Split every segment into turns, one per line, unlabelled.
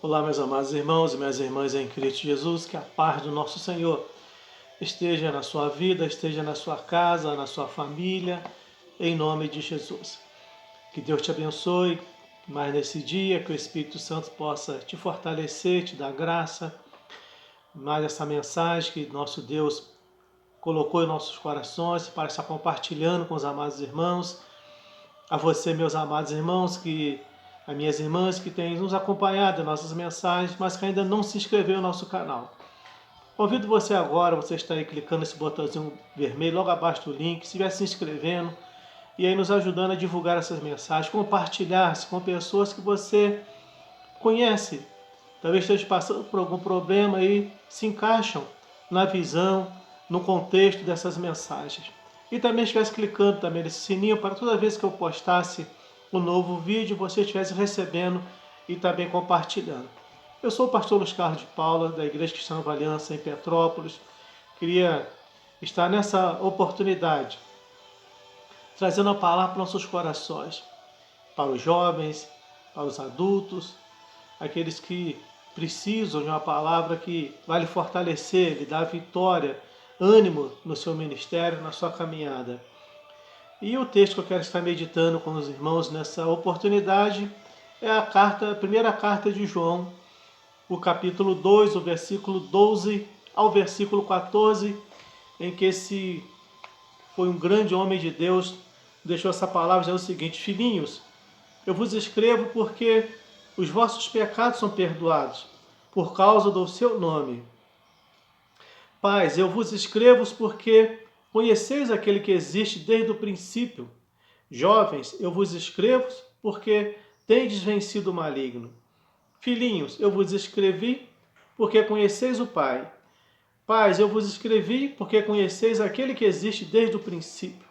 Olá, meus amados irmãos e minhas irmãs em Cristo Jesus, que a paz do nosso Senhor esteja na sua vida, esteja na sua casa, na sua família, em nome de Jesus. Que Deus te abençoe mais nesse dia, que o Espírito Santo possa te fortalecer, te dar graça, mais essa mensagem que nosso Deus colocou em nossos corações para estar compartilhando com os amados irmãos. A você, meus amados irmãos, as minhas irmãs que têm nos acompanhado em nossas mensagens, mas que ainda não se inscreveu no nosso canal. Convido você agora, você está aí clicando nesse botãozinho vermelho logo abaixo do link, se estiver se inscrevendo e aí nos ajudando a divulgar essas mensagens, compartilhar-se com pessoas que você conhece, talvez esteja passando por algum problema e se encaixam na visão, no contexto dessas mensagens. E também estivesse clicando também nesse sininho para toda vez que eu postasse um novo vídeo, você estivesse recebendo e também compartilhando. Eu sou o pastor Luiz Carlos de Paula, da Igreja Cristã Nova Aliança, em Petrópolis. Queria estar nessa oportunidade, trazendo a palavra para nossos corações, para os jovens, para os adultos, aqueles que precisam de uma palavra que vai lhe fortalecer, lhe dar vitória, ânimo no seu ministério, na sua caminhada. E o texto que eu quero estar meditando com os irmãos nessa oportunidade é a primeira carta de João, o capítulo 2, o versículo 12 ao versículo 14, em que esse foi um grande homem de Deus, deixou essa palavra dizendo o seguinte: filhinhos, eu vos escrevo porque os vossos pecados são perdoados, por causa do seu nome. Pais, eu vos escrevo porque conheceis aquele que existe desde o princípio. Jovens, eu vos escrevo porque tendes vencido o maligno. Filhinhos, eu vos escrevi porque conheceis o Pai. Pais, eu vos escrevi porque conheceis aquele que existe desde o princípio.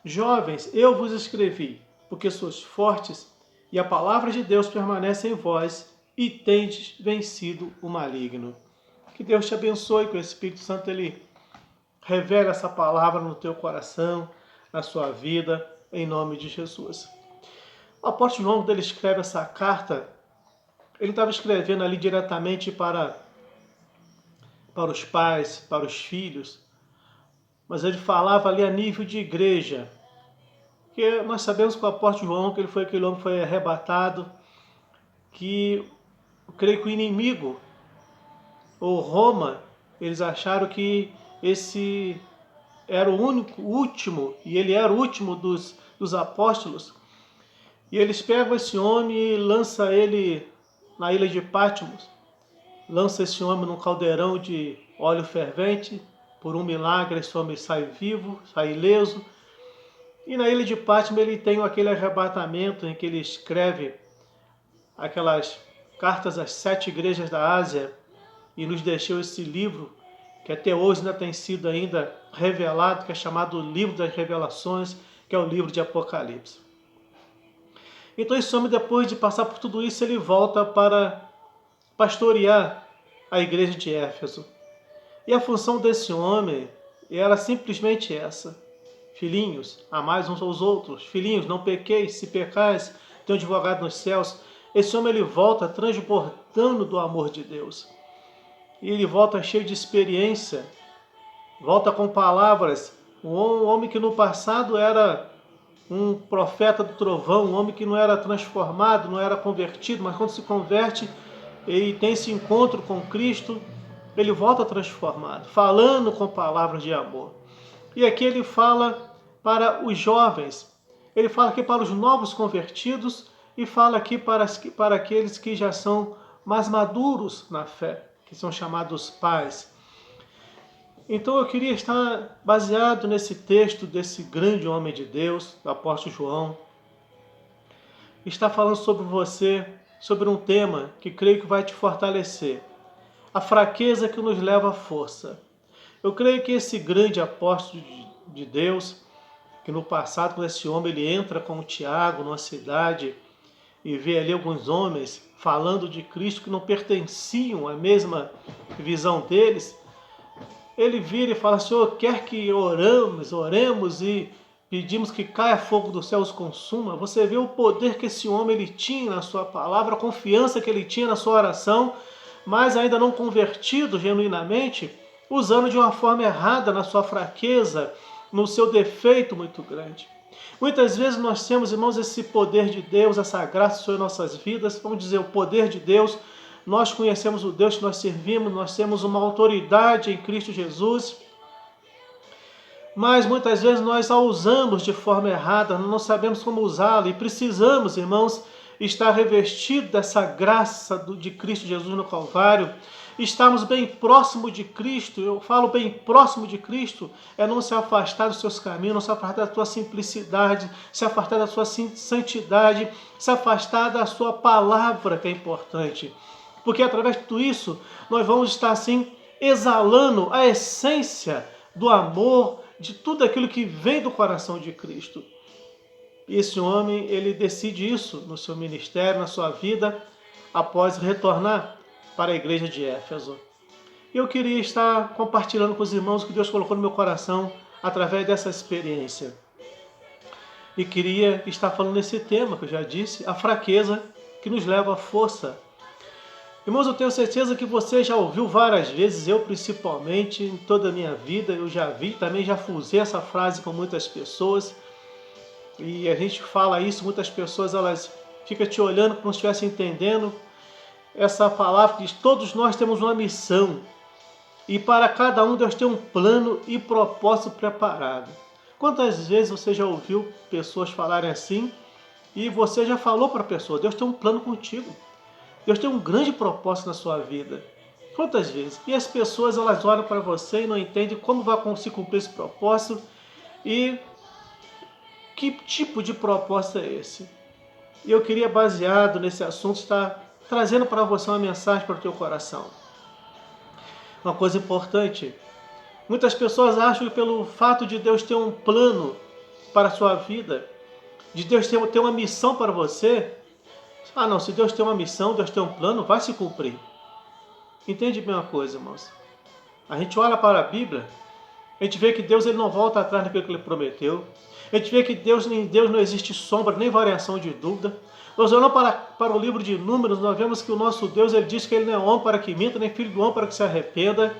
Jovens, eu vos escrevi porque sois fortes e a palavra de Deus permanece em vós e tendes vencido o maligno. Que Deus te abençoe, que o Espírito Santo ele revele essa palavra no teu coração, na sua vida, em nome de Jesus. O apóstolo João, quando ele escreve essa carta, ele estava escrevendo ali diretamente para os pais, para os filhos, mas ele falava ali a nível de igreja. Porque nós sabemos que o apóstolo João, que ele foi aquele homem que foi arrebatado, que eu creio que o inimigo, ou Roma, eles acharam que esse era o único, o último, e ele era o último dos apóstolos. E eles pegam esse homem e lançam ele na ilha de Patmos. Lança esse homem num caldeirão de óleo fervente. Por um milagre, esse homem sai vivo, sai ileso. E na ilha de Patmos ele tem aquele arrebatamento em que ele escreve aquelas cartas às 7 igrejas da Ásia e nos deixou esse livro que até hoje ainda tem sido ainda revelado, que é chamado o Livro das Revelações, que é o livro de Apocalipse. Então esse homem, depois de passar por tudo isso, ele volta para pastorear a igreja de Éfeso. E a função desse homem era simplesmente essa: filhinhos, amais uns aos outros. Filhinhos, não pequeis, se pecais, tem um advogado nos céus. Esse homem ele volta transbordando do amor de Deus. E ele volta cheio de experiência, volta com palavras. Um homem que no passado era um profeta do trovão, um homem que não era transformado, não era convertido, mas quando se converte e tem esse encontro com Cristo, ele volta transformado, falando com palavras de amor. E aqui ele fala para os jovens, ele fala aqui para os novos convertidos e fala aqui para aqueles que já são mais maduros na fé, que são chamados pais. Então eu queria estar baseado nesse texto desse grande homem de Deus, o apóstolo João, está falando sobre você, sobre um tema que creio que vai te fortalecer. A fraqueza que nos leva à força. Eu creio que esse grande apóstolo de Deus, que no passado, quando esse homem ele entra com o Tiago numa cidade e vê ali alguns homens falando de Cristo que não pertenciam à mesma visão deles, ele vira e fala: Senhor, quer que oremos e pedimos que caia fogo do céu e os consuma, você vê o poder que esse homem ele tinha na sua palavra, a confiança que ele tinha na sua oração, mas ainda não convertido genuinamente, usando de uma forma errada na sua fraqueza, no seu defeito muito grande. Muitas vezes nós temos, irmãos, esse poder de Deus, essa graça sobre nossas vidas, vamos dizer, o poder de Deus. Nós conhecemos o Deus que nós servimos, nós temos uma autoridade em Cristo Jesus, mas muitas vezes nós a usamos de forma errada, não sabemos como usá-la e precisamos, irmãos, estar revestidos dessa graça de Cristo Jesus no Calvário, estarmos bem próximo de Cristo. Eu falo bem próximo de Cristo, é não se afastar dos seus caminhos, não se afastar da tua simplicidade, se afastar da sua santidade, se afastar da sua palavra, que é importante. Porque através de tudo isso, nós vamos estar assim, exalando a essência do amor, de tudo aquilo que vem do coração de Cristo. E esse homem, ele decide isso no seu ministério, na sua vida, após retornar para a igreja de Éfeso. Eu queria estar compartilhando com os irmãos o que Deus colocou no meu coração através dessa experiência. E queria estar falando nesse tema que eu já disse, a fraqueza que nos leva à força. Irmãos, eu tenho certeza que você já ouviu várias vezes, eu principalmente, em toda a minha vida, eu já vi, também já usei essa frase com muitas pessoas, e a gente fala isso, muitas pessoas elas ficam te olhando como se estivessem entendendo essa palavra que diz, todos nós temos uma missão, e para cada um Deus tem um plano e propósito preparado. Quantas vezes você já ouviu pessoas falarem assim, e você já falou para a pessoa, Deus tem um plano contigo. Deus tem um grande propósito na sua vida. Quantas vezes? E as pessoas elas olham para você e não entendem como vai se cumprir esse propósito e que tipo de propósito é esse. E eu queria, baseado nesse assunto, estar trazendo para você uma mensagem para o teu coração. Uma coisa importante. Muitas pessoas acham que pelo fato de Deus ter um plano para a sua vida, de Deus ter uma missão para você, ah não, se Deus tem uma missão, Deus tem um plano, vai se cumprir. Entende bem uma coisa, irmãos? A gente olha para a Bíblia, a gente vê que Deus ele não volta atrás daquilo que Ele prometeu. A gente vê que em Deus não existe sombra, nem variação de dúvida. Nós olhamos para o livro de Números, nós vemos que o nosso Deus ele diz que Ele não é homem para que minta, nem filho do homem para que se arrependa.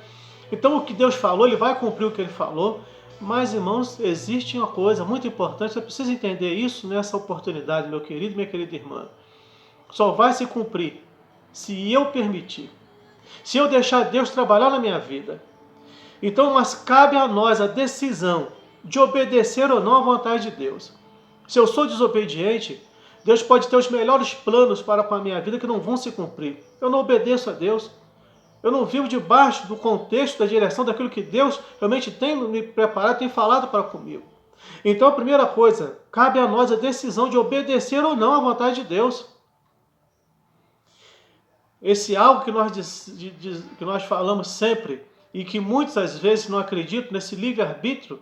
Então o que Deus falou, Ele vai cumprir o que Ele falou. Mas, irmãos, existe uma coisa muito importante, você precisa entender isso nessa oportunidade, meu querido e minha querida irmã. Só vai se cumprir se eu permitir, se eu deixar Deus trabalhar na minha vida. Então, mas cabe a nós a decisão de obedecer ou não à vontade de Deus. Se eu sou desobediente, Deus pode ter os melhores planos para com a minha vida que não vão se cumprir. Eu não obedeço a Deus. Eu não vivo debaixo do contexto, da direção daquilo que Deus realmente tem me preparado, tem falado para comigo. Então, a primeira coisa, cabe a nós a decisão de obedecer ou não à vontade de Deus. Esse algo que nós falamos sempre e que muitas vezes não acreditam nesse livre-arbítrio.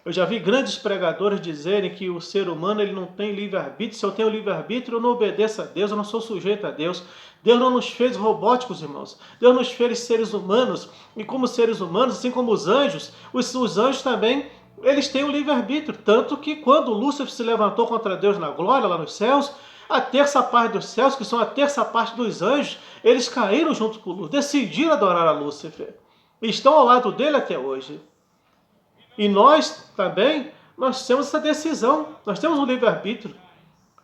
Eu já vi grandes pregadores dizerem que o ser humano ele não tem livre-arbítrio. Se eu tenho livre-arbítrio, eu não obedeço a Deus, eu não sou sujeito a Deus. Deus não nos fez robóticos, irmãos. Deus nos fez seres humanos. E como seres humanos, assim como os anjos também, eles têm o livre-arbítrio. Tanto que quando Lúcifer se levantou contra Deus na glória, lá nos céus, a terça parte dos céus, que são a terça parte dos anjos, eles caíram junto com Lúcifer, decidiram adorar a Lúcifer. E estão ao lado dele até hoje. E nós também, nós temos essa decisão, nós temos um livre-arbítrio.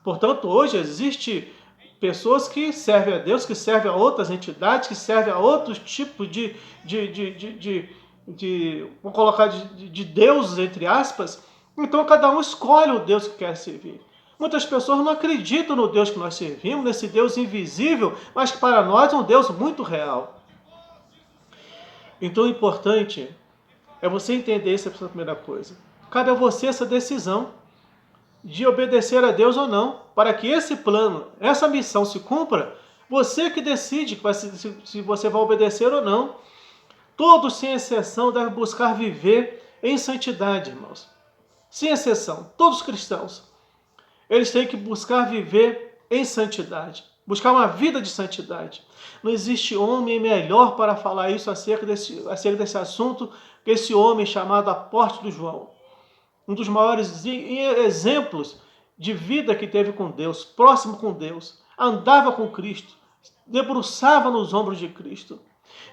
Portanto, hoje existe pessoas que servem a Deus, que servem a outras entidades, que servem a outros tipos vou colocar de deuses, entre aspas. Então, cada um escolhe o Deus que quer servir. Muitas pessoas não acreditam no Deus que nós servimos, nesse Deus invisível, mas que para nós é um Deus muito real. Então, o importante é você entender essa primeira coisa. Cabe a você essa decisão de obedecer a Deus ou não, para que esse plano, essa missão se cumpra, você que decide se você vai obedecer ou não. Todos, sem exceção, devem buscar viver em santidade, irmãos. Sem exceção, todos os cristãos. Eles têm que buscar viver em santidade, buscar uma vida de santidade. Não existe homem melhor para falar isso acerca desse assunto que esse homem chamado Apóstolo João. um dos maiores exemplos de vida que teve com Deus, próximo com Deus, andava com Cristo, debruçava nos ombros de Cristo.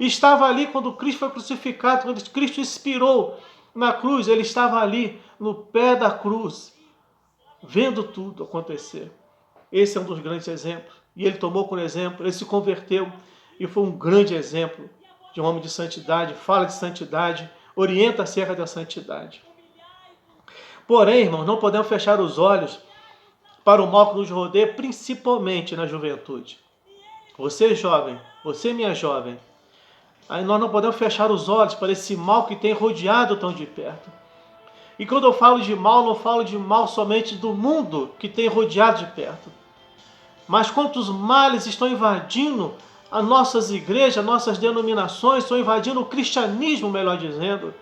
Estava ali quando Cristo foi crucificado, quando Cristo expirou na cruz, ele estava ali no pé da cruz, vendo tudo acontecer. Esse é um dos grandes exemplos. E ele tomou por exemplo, ele se converteu e foi um grande exemplo de um homem de santidade, fala de santidade, orienta acerca da santidade. Porém, irmãos, não podemos fechar os olhos para o mal que nos rodeia, principalmente na juventude. Você jovem, você minha jovem, aí nós não podemos fechar os olhos para esse mal que tem rodeado tão de perto. E quando eu falo de mal, não falo de mal somente do mundo que tem rodeado de perto. Mas quantos males estão invadindo as nossas igrejas, nossas denominações, estão invadindo o cristianismo, melhor dizendo.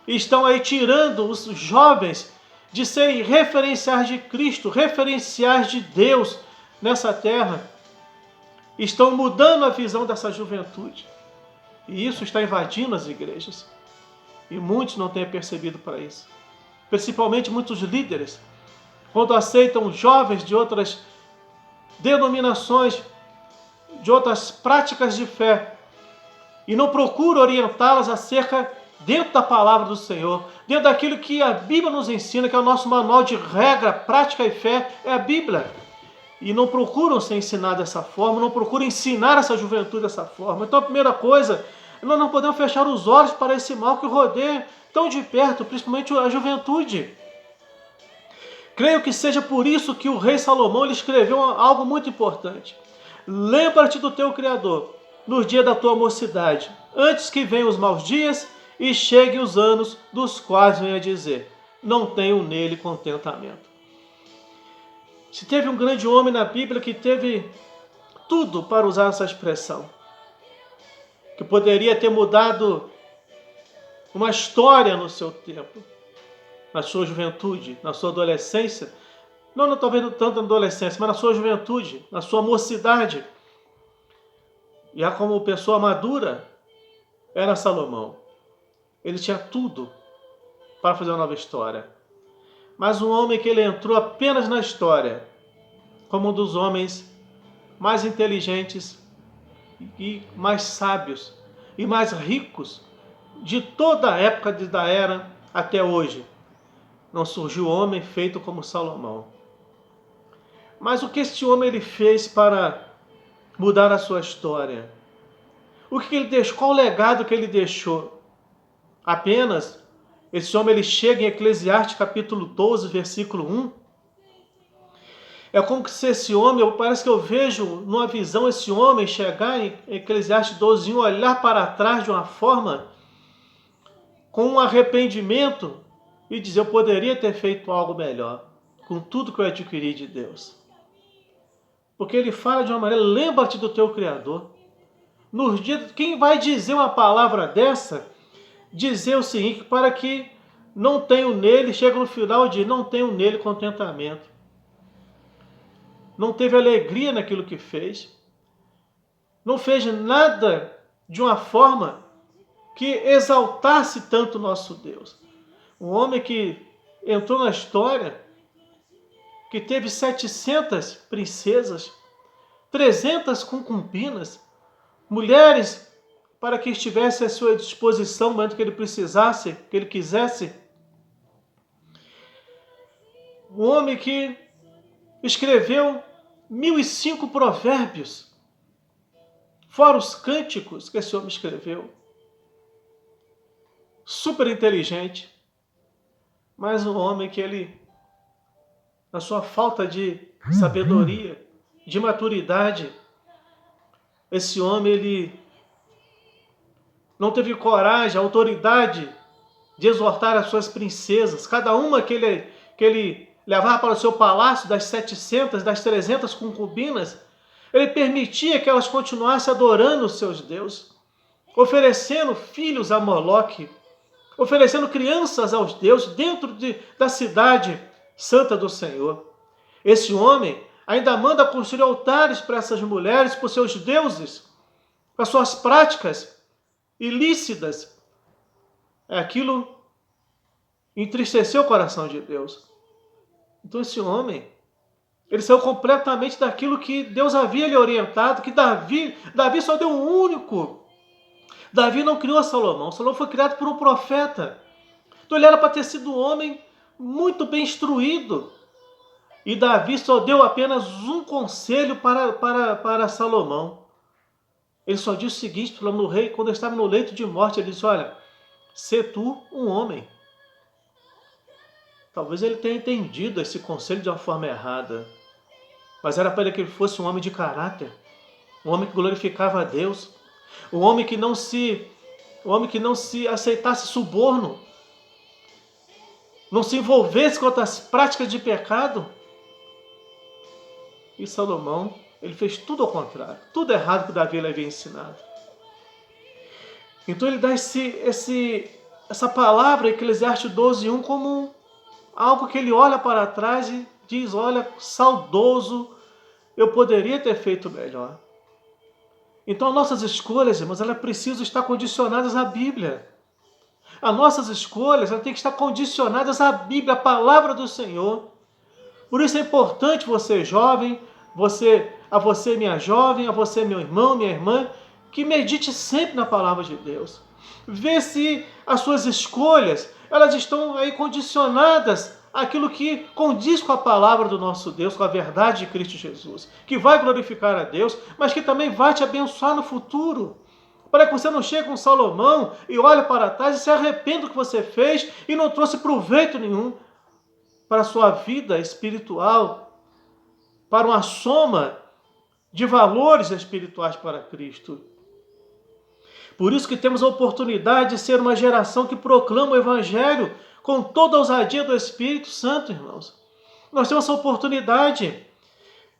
E estão aí tirando os jovens de serem referenciais de Cristo, referenciais de Deus nessa terra. Estão mudando a visão dessa juventude. E isso está invadindo as igrejas. E muitos não têm percebido para isso. Principalmente muitos líderes, quando aceitam jovens de outras denominações, de outras práticas de fé, e não procuram orientá-las acerca dentro da palavra do Senhor, dentro daquilo que a Bíblia nos ensina, que é o nosso manual de regra, prática e fé, é a Bíblia. E não procuram ser ensinados dessa forma, não procuram ensinar essa juventude dessa forma. Então a primeira coisa, nós não podemos fechar os olhos para esse mal que rodeia tão de perto, principalmente a juventude. Creio que seja por isso que o rei Salomão ele escreveu algo muito importante. Lembra-te do teu Criador nos dias da tua mocidade, antes que venham os maus dias e cheguem os anos dos quais venha dizer, não tenho nele contentamento. Se teve um grande homem na Bíblia que teve tudo para usar essa expressão, que poderia ter mudado uma história no seu tempo, na sua juventude, na sua adolescência, não talvez tanto na adolescência, mas na sua juventude, na sua mocidade, já como pessoa madura, era Salomão. Ele tinha tudo para fazer uma nova história. Mas um homem que ele entrou apenas na história, como um dos homens mais inteligentes e mais sábios e mais ricos de toda a época da era até hoje. Não surgiu homem feito como Salomão. Mas o que este homem ele fez para mudar a sua história? O que ele deixou? Qual o legado que ele deixou? Apenas, esse homem ele chega em Eclesiastes capítulo 12, versículo 1. É como se esse homem, parece que eu vejo numa visão esse homem chegar em Eclesiastes 12, 1, olhar para trás de uma forma, com um arrependimento, e dizer, eu poderia ter feito algo melhor, com tudo que eu adquiri de Deus. Porque ele fala de uma maneira, lembra-te do teu Criador. Nos dias, quem vai dizer uma palavra dessa, dizer o seguinte, para que não tenho nele, chega no final e diz, não tenho nele contentamento. Não teve alegria naquilo que fez. Não fez nada de uma forma que exaltasse tanto o nosso Deus. Um homem que entrou na história, que teve 700 princesas, 300 concubinas, mulheres para que estivesse à sua disposição no momento que ele precisasse, que ele quisesse. Um homem que escreveu 1005 provérbios, fora os cânticos que esse homem escreveu. Super inteligente, mas um homem que ele, na sua falta de sabedoria, de maturidade, esse homem ele não teve coragem, autoridade de exortar as suas princesas, cada uma que ele levava para o seu palácio, das 700, das 300 concubinas, ele permitia que elas continuassem adorando os seus deuses, oferecendo filhos a Moloque, oferecendo crianças aos deuses dentro da cidade santa do Senhor. Esse homem ainda manda construir altares para essas mulheres, para os seus deuses, para suas práticas ilícitas. É aquilo entristeceu o coração de Deus. Então esse homem, ele saiu completamente daquilo que Deus havia lhe orientado, que Davi só deu um único. Davi não criou Salomão. Salomão foi criado por um profeta. Então ele era para ter sido um homem muito bem instruído. E Davi só deu apenas um conselho para Salomão. Ele só disse o seguinte para o rei, quando ele estava no leito de morte, ele disse, olha, sê tu um homem. Talvez ele tenha entendido esse conselho de uma forma errada. Mas era para que ele fosse um homem de caráter. Um homem que glorificava a Deus. Um homem que não se aceitasse suborno. Não se envolvesse com outras práticas de pecado. E Salomão, ele fez tudo ao contrário. Tudo errado que Davi lhe havia ensinado. Então ele dá essa palavra, Eclesiastes 12:1, como algo que ele olha para trás e diz, olha, saudoso, eu poderia ter feito melhor. Então, nossas escolhas, irmãos, elas precisam estar condicionadas à Bíblia. As nossas escolhas, elas têm que estar condicionadas à Bíblia, à palavra do Senhor. Por isso é importante você, jovem, a você, minha jovem, a você, meu irmão, minha irmã, que medite sempre na palavra de Deus. Vê se as suas escolhas, elas estão aí condicionadas àquilo que condiz com a palavra do nosso Deus, com a verdade de Cristo Jesus, que vai glorificar a Deus, mas que também vai te abençoar no futuro. Para que você não chegue com Salomão e olhe para trás e se arrependa do que você fez e não trouxe proveito nenhum para a sua vida espiritual, para uma soma de valores espirituais para Cristo. Por isso que temos a oportunidade de ser uma geração que proclama o Evangelho com toda a ousadia do Espírito Santo, irmãos. Nós temos essa oportunidade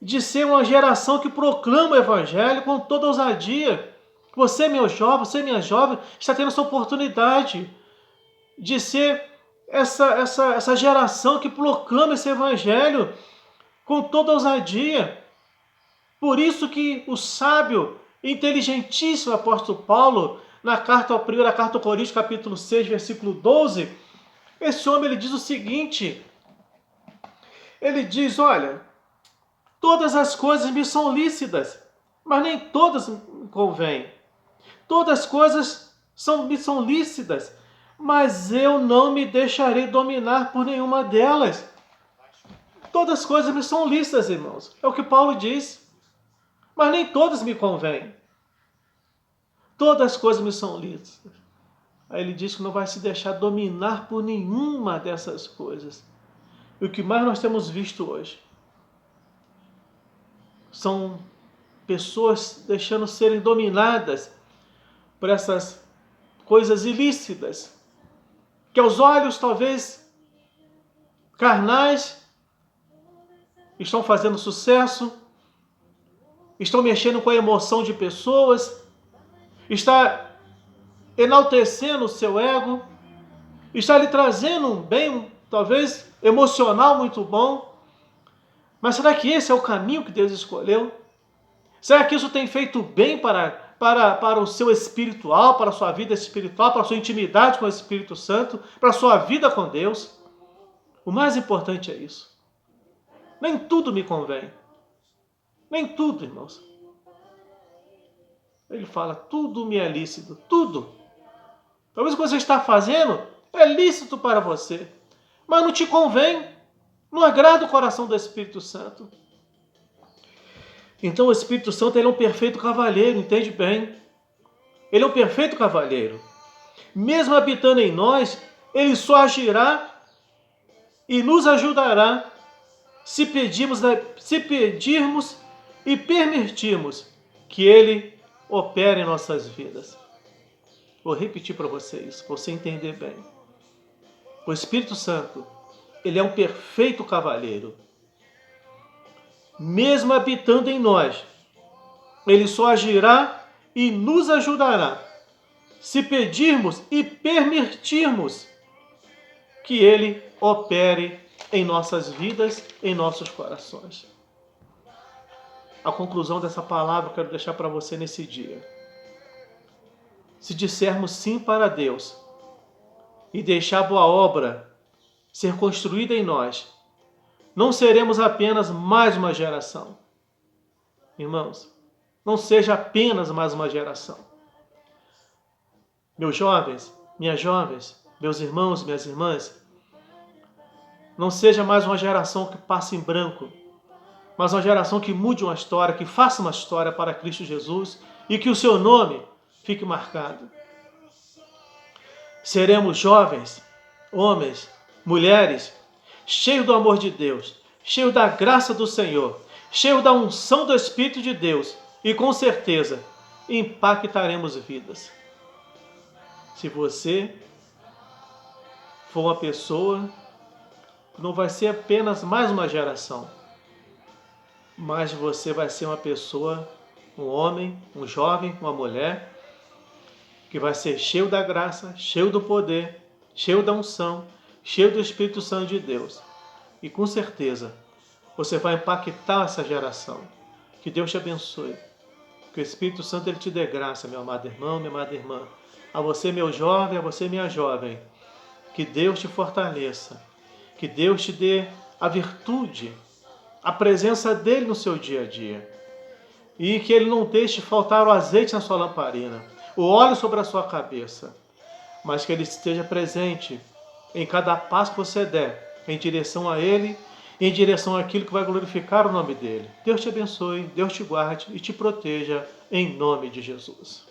de ser uma geração que proclama o Evangelho com toda a ousadia. Você, meu jovem, você, minha jovem, está tendo essa oportunidade de ser essa geração que proclama esse Evangelho com toda a ousadia. Por isso que o sábio, inteligentíssimo apóstolo Paulo, na primeira carta ao Coríntios, capítulo 6, versículo 12, esse homem ele diz o seguinte, ele diz, olha, todas as coisas me são lícitas, mas nem todas me convêm. Todas as coisas me são lícitas, mas eu não me deixarei dominar por nenhuma delas. Todas as coisas me são lícitas, irmãos. É o que Paulo diz. Mas nem todas me convêm. Todas as coisas me são lícitas. Aí ele diz que não vai se deixar dominar por nenhuma dessas coisas. E o que mais nós temos visto hoje são pessoas deixando serem dominadas por essas coisas ilícitas, que aos olhos talvez carnais estão fazendo sucesso, estão mexendo com a emoção de pessoas, está enaltecendo o seu ego, está lhe trazendo um bem, talvez, emocional muito bom. Mas será que esse é o caminho que Deus escolheu? Será que isso tem feito bem para o seu espiritual, para a sua vida espiritual, para a sua intimidade com o Espírito Santo, para a sua vida com Deus? O mais importante é isso. Nem tudo me convém. Nem tudo, irmãos. Ele fala, tudo me é lícito, tudo. Talvez o que você está fazendo é lícito para você, mas não te convém, não agrada o coração do Espírito Santo. Então o Espírito Santo ele é um perfeito cavalheiro, entende bem? Ele é um perfeito cavalheiro. Mesmo habitando em nós, ele só agirá e nos ajudará se pedirmos e permitirmos que ele opere em nossas vidas. Vou repetir para você isso, para você entender bem. O Espírito Santo, ele é um perfeito cavalheiro. Mesmo habitando em nós, ele só agirá e nos ajudará se pedirmos e permitirmos que ele opere em nossas vidas, em nossos corações. A conclusão dessa palavra eu quero deixar para você nesse dia. Se dissermos sim para Deus e deixar a boa obra ser construída em nós, não seremos apenas mais uma geração. Irmãos, não seja apenas mais uma geração. Meus jovens, minhas jovens, meus irmãos, minhas irmãs, não seja mais uma geração que passe em branco, mas uma geração que mude uma história, que faça uma história para Cristo Jesus e que o seu nome fique marcado. Seremos jovens, homens, mulheres, cheios do amor de Deus, cheios da graça do Senhor, cheios da unção do Espírito de Deus e com certeza impactaremos vidas. Se você for uma pessoa, não vai ser apenas mais uma geração, mas você vai ser uma pessoa, um homem, um jovem, uma mulher, que vai ser cheio da graça, cheio do poder, cheio da unção, cheio do Espírito Santo de Deus. E com certeza, você vai impactar essa geração. Que Deus te abençoe. Que o Espírito Santo ele te dê graça, meu amado irmão, minha amada irmã. A você, meu jovem, a você, minha jovem. Que Deus te fortaleça. Que Deus te dê a virtude, a presença dele no seu dia a dia. E que ele não deixe faltar o azeite na sua lamparina, o óleo sobre a sua cabeça, mas que ele esteja presente em cada passo que você der, em direção a ele, em direção àquilo que vai glorificar o nome dele. Deus te abençoe, Deus te guarde e te proteja, em nome de Jesus.